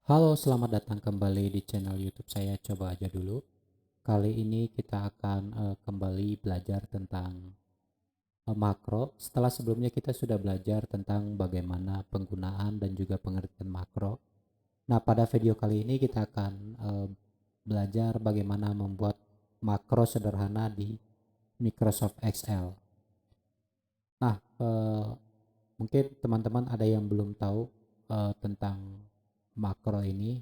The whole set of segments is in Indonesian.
Halo, selamat datang kembali di channel YouTube saya. Coba aja dulu. Kali ini kita akan kembali belajar tentang makro. Setelah sebelumnya kita sudah belajar tentang bagaimana penggunaan dan juga pengertian makro. Nah, pada video kali ini kita akan belajar bagaimana membuat makro sederhana di Microsoft Excel. Nah, mungkin teman-teman ada yang belum tahu tentang makro ini.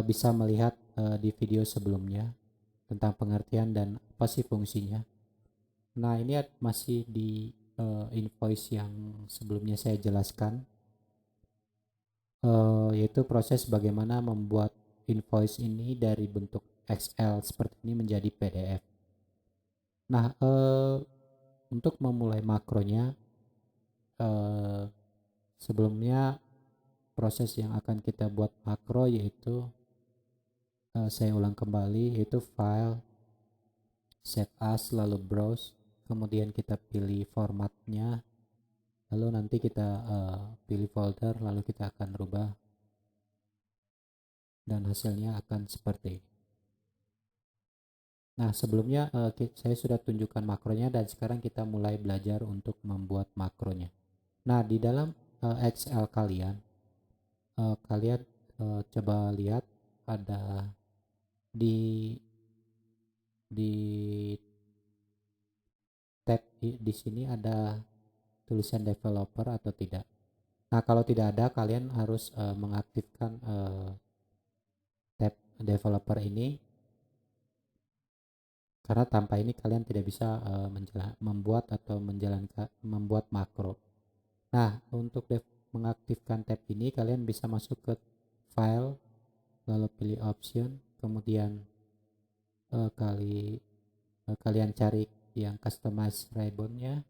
Bisa melihat di video sebelumnya tentang pengertian dan apa sih fungsinya. Nah, ini masih di invoice yang sebelumnya saya jelaskan, yaitu proses bagaimana membuat invoice ini dari bentuk Excel seperti ini menjadi PDF. Nah, untuk memulai makronya, eh, sebelumnya proses yang akan kita buat makro yaitu saya ulang kembali, yaitu file, save as, lalu browse, kemudian kita pilih formatnya, lalu nanti kita pilih folder, lalu kita akan rubah dan hasilnya akan seperti ini. Nah, sebelumnya saya sudah tunjukkan makronya dan sekarang kita mulai belajar untuk membuat makronya. Nah, di dalam Excel kalian, kalian coba lihat ada di di tab di sini ada tulisan developer atau tidak. Nah, kalau tidak ada, kalian harus mengaktifkan tab developer ini, karena tanpa ini kalian tidak bisa membuat atau membuat makro. Nah, untuk mengaktifkan tab ini, kalian bisa masuk ke file, lalu pilih option, kemudian kalian cari yang customize ribbonnya,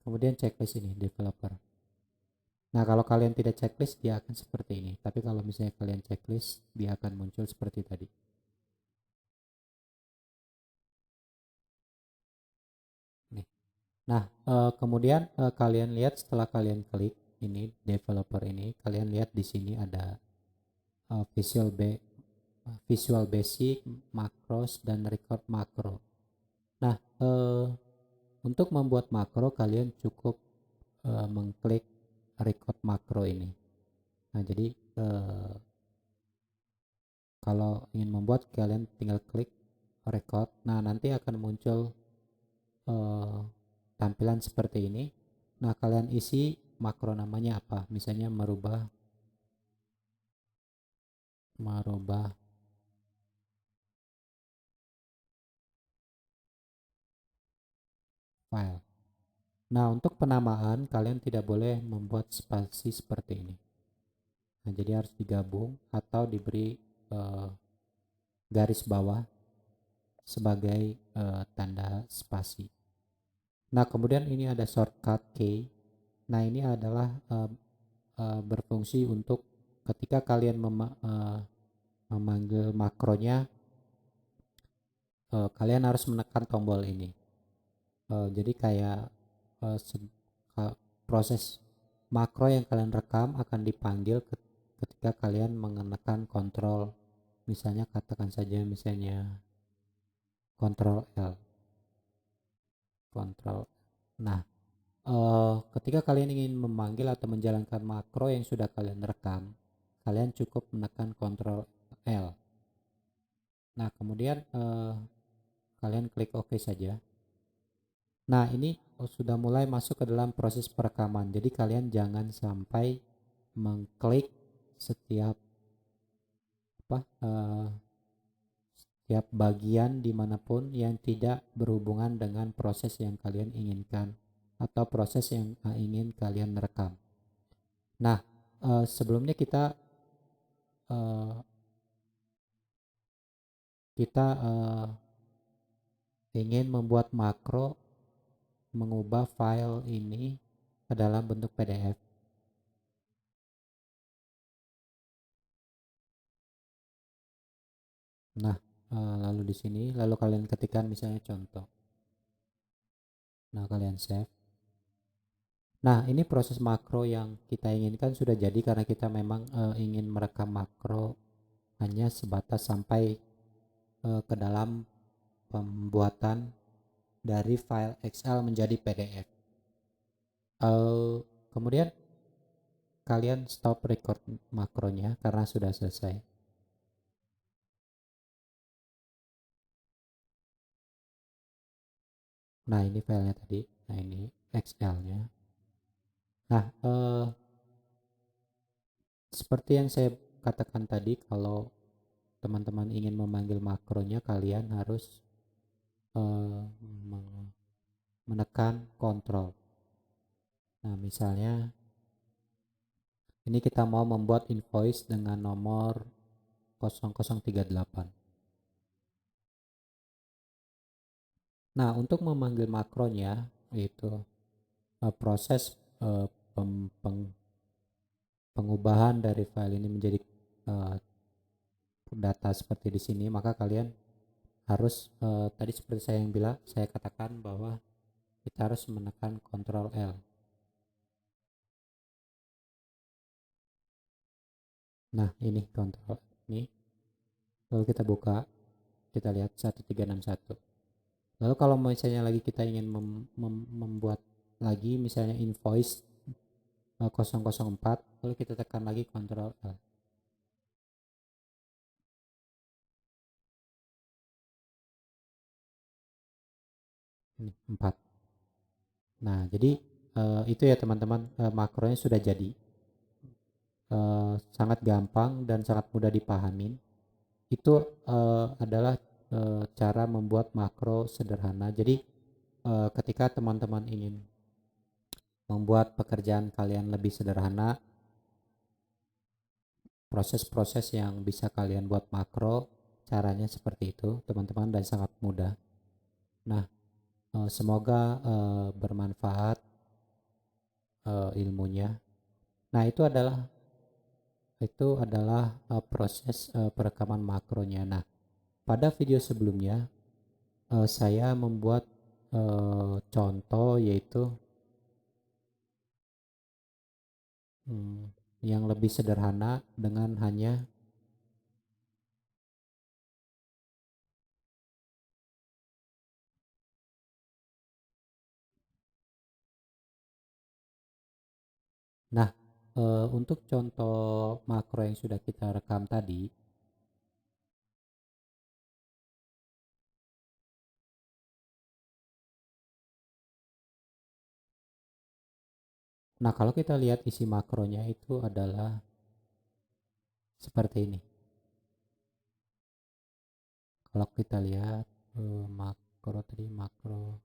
kemudian checklist ini developer. Nah, kalau kalian tidak checklist, dia akan seperti ini. Tapi kalau misalnya kalian checklist, dia akan muncul seperti tadi. Nih. Nah, kemudian kalian lihat setelah kalian klik ini developer ini, kalian lihat di sini ada Visual Basic, Macros, dan Record Makro. Nah, untuk membuat makro kalian cukup mengklik Record Makro ini. Nah, jadi kalau ingin membuat, kalian tinggal klik Record. Nah, nanti akan muncul eh, tampilan seperti ini. Nah, kalian isi makro namanya apa, misalnya merubah file. Nah, untuk penamaan kalian tidak boleh membuat spasi seperti ini. Nah, jadi harus digabung atau diberi eh, garis bawah sebagai tanda spasi. Nah, kemudian ini ada shortcut key. Nah, ini adalah berfungsi untuk ketika kalian memanggil makronya, kalian harus menekan tombol ini. Jadi kayak proses makro yang kalian rekam akan dipanggil ketika kalian menekan kontrol, misalnya katakan saja misalnya kontrol L, kontrol. Nah, ketika kalian ingin memanggil atau menjalankan makro yang sudah kalian rekam, kalian cukup menekan kontrol L. Nah, kemudian kalian klik OK saja. Nah, ini sudah mulai masuk ke dalam proses perekaman. Jadi kalian jangan sampai mengklik setiap apa setiap bagian dimanapun yang tidak berhubungan dengan proses yang kalian inginkan atau proses yang ingin kalian rekam. Nah, sebelumnya kita uh, kita ingin membuat makro mengubah file ini ke dalam bentuk PDF. Nah, lalu di sini, lalu kalian ketikkan misalnya contoh. Nah, kalian save. Nah, ini proses makro yang kita inginkan sudah jadi karena kita memang ingin merekam makro hanya sebatas sampai ke dalam pembuatan dari file Excel menjadi PDF. Kemudian kalian stop record makronya karena sudah selesai. Nah, ini filenya tadi. Nah, ini Excel-nya. Nah, seperti yang saya katakan tadi, kalau teman-teman ingin memanggil makronya, kalian harus menekan kontrol. Nah, misalnya ini kita mau membuat invoice dengan nomor 0038. Nah, untuk memanggil makronya itu proses pengubahan dari file ini menjadi data seperti di sini, maka kalian harus tadi seperti saya katakan bahwa kita harus menekan Ctrl L. Nah, ini Ctrl ini. Lalu kita buka, kita lihat 1361. Lalu kalau misalnya lagi kita ingin membuat lagi misalnya invoice 004, lalu kita tekan lagi Ctrl L. Ini 4. Nah, jadi itu ya teman-teman, makronya sudah jadi. Sangat gampang dan sangat mudah dipahamin. Itu adalah cara membuat makro sederhana. Jadi ketika teman-teman ingin membuat pekerjaan kalian lebih sederhana, proses-proses yang bisa kalian buat makro, caranya seperti itu teman-teman, dan sangat mudah. Nah, semoga bermanfaat ilmunya. Nah, itu adalah proses perekaman makronya. Nah, pada video sebelumnya saya membuat contoh, yaitu yang lebih sederhana dengan hanya nah untuk contoh makro yang sudah kita rekam tadi. Nah, kalau kita lihat isi makronya itu adalah seperti ini. Kalau kita lihat makro tadi, makro.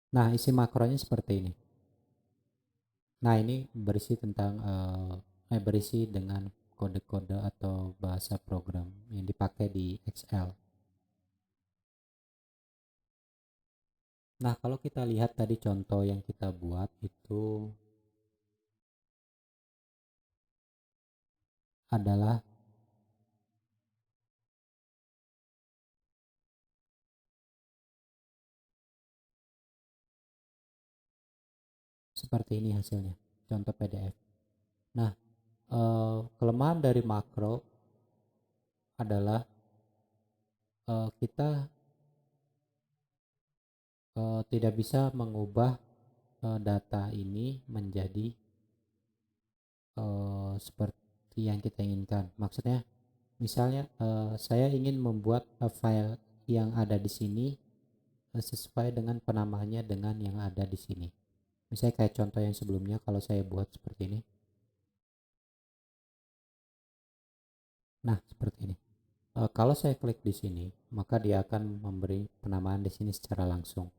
Nah, isi makronya seperti ini. Nah, ini berisi dengan kode-kode atau bahasa program yang dipakai di Excel. Nah, kalau kita lihat tadi contoh yang kita buat itu adalah seperti ini hasilnya, contoh PDF. Nah, kelemahan dari makro adalah kita tidak bisa mengubah data ini menjadi seperti yang kita inginkan. Maksudnya, misalnya saya ingin membuat file yang ada di sini sesuai dengan penamaannya dengan yang ada di sini. Misalnya kayak contoh yang sebelumnya, kalau saya buat seperti ini. Nah, seperti ini. Kalau saya klik di sini, maka dia akan memberi penamaan di sini secara langsung.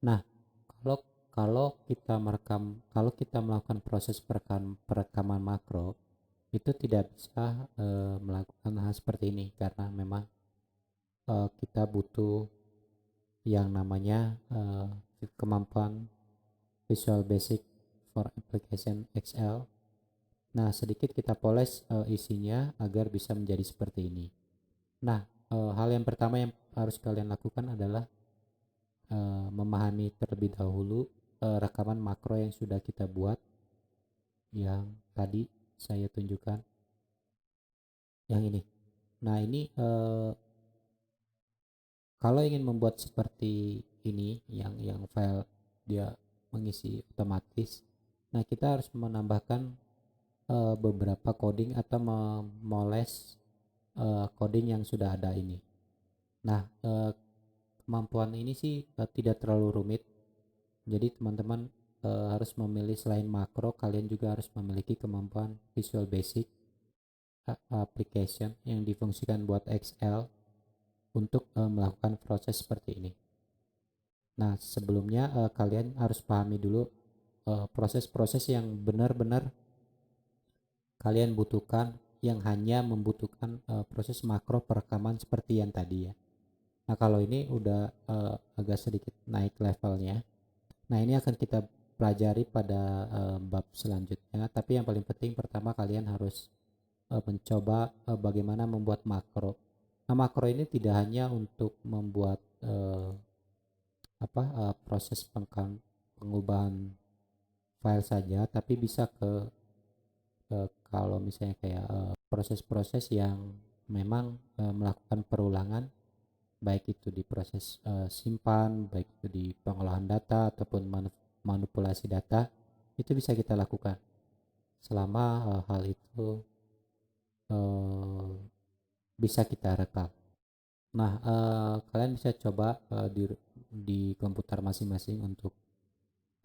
Nah, kalau kalau kita melakukan proses perekaman makro, itu tidak bisa melakukan hal seperti ini karena memang kita butuh yang namanya kemampuan Visual Basic for Application XL. Nah, sedikit kita poles isinya agar bisa menjadi seperti ini. Nah, hal yang pertama yang harus kalian lakukan adalah memahami terlebih dahulu rekaman makro yang sudah kita buat, yang tadi saya tunjukkan, yang ini. Nah, ini kalau ingin membuat seperti ini, yang file dia mengisi otomatis, nah kita harus menambahkan beberapa coding atau memoles coding yang sudah ada ini. Nah, kemampuan ini sih tidak terlalu rumit. Jadi teman-teman harus memilih, selain makro, kalian juga harus memiliki kemampuan Visual Basic application yang difungsikan buat Excel untuk melakukan proses seperti ini. Nah, sebelumnya kalian harus pahami dulu proses-proses yang benar-benar kalian butuhkan, yang hanya membutuhkan proses makro perekaman seperti yang tadi ya. Nah, kalau ini udah agak sedikit naik levelnya. Nah, ini akan kita pelajari pada bab selanjutnya. Tapi yang paling penting, pertama kalian harus mencoba bagaimana membuat makro. Nah, makro ini tidak hanya untuk membuat proses pengubahan file saja, tapi bisa ke kalau misalnya kayak proses-proses yang memang melakukan perulangan, baik itu di proses simpan, baik itu di pengolahan data ataupun manipulasi data, itu bisa kita lakukan selama hal itu bisa kita rekam. Nah, kalian bisa coba di komputer masing-masing untuk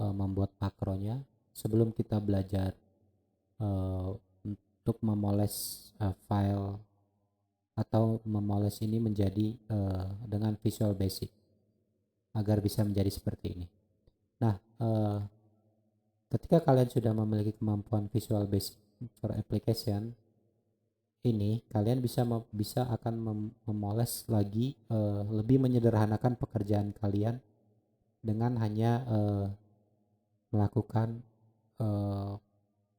membuat makronya sebelum kita belajar untuk memoles file atau memoles ini menjadi dengan Visual Basic agar bisa menjadi seperti ini. Nah, ketika kalian sudah memiliki kemampuan Visual Basic for Application ini, kalian bisa akan memoles lagi, lebih menyederhanakan pekerjaan kalian dengan hanya melakukan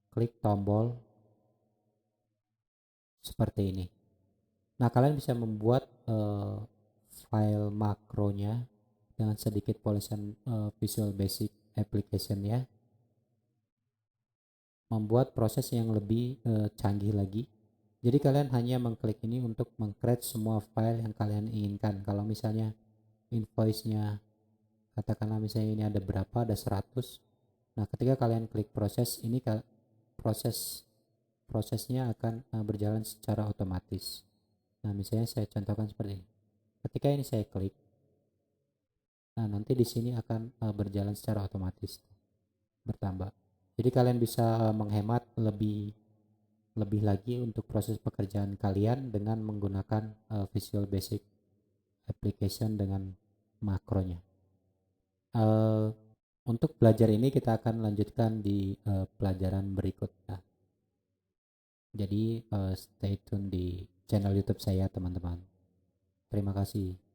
klik tombol seperti ini. Nah, kalian bisa membuat file makronya dengan sedikit polesan Visual Basic Application ya, membuat proses yang lebih canggih lagi. Jadi kalian hanya mengklik ini untuk meng-create semua file yang kalian inginkan. Kalau misalnya invoice-nya, katakanlah misalnya ini ada berapa, ada 100. Nah, ketika kalian klik proses ini, prosesnya akan berjalan secara otomatis. Nah, misalnya saya contohkan seperti ini. Ketika ini saya klik, nah nanti di sini akan berjalan secara otomatis, bertambah. Jadi kalian bisa menghemat lebih lagi untuk proses pekerjaan kalian dengan menggunakan Visual Basic Application dengan makronya. Untuk belajar ini kita akan lanjutkan di pelajaran berikutnya. Jadi stay tune di channel YouTube saya, teman-teman. Terima kasih.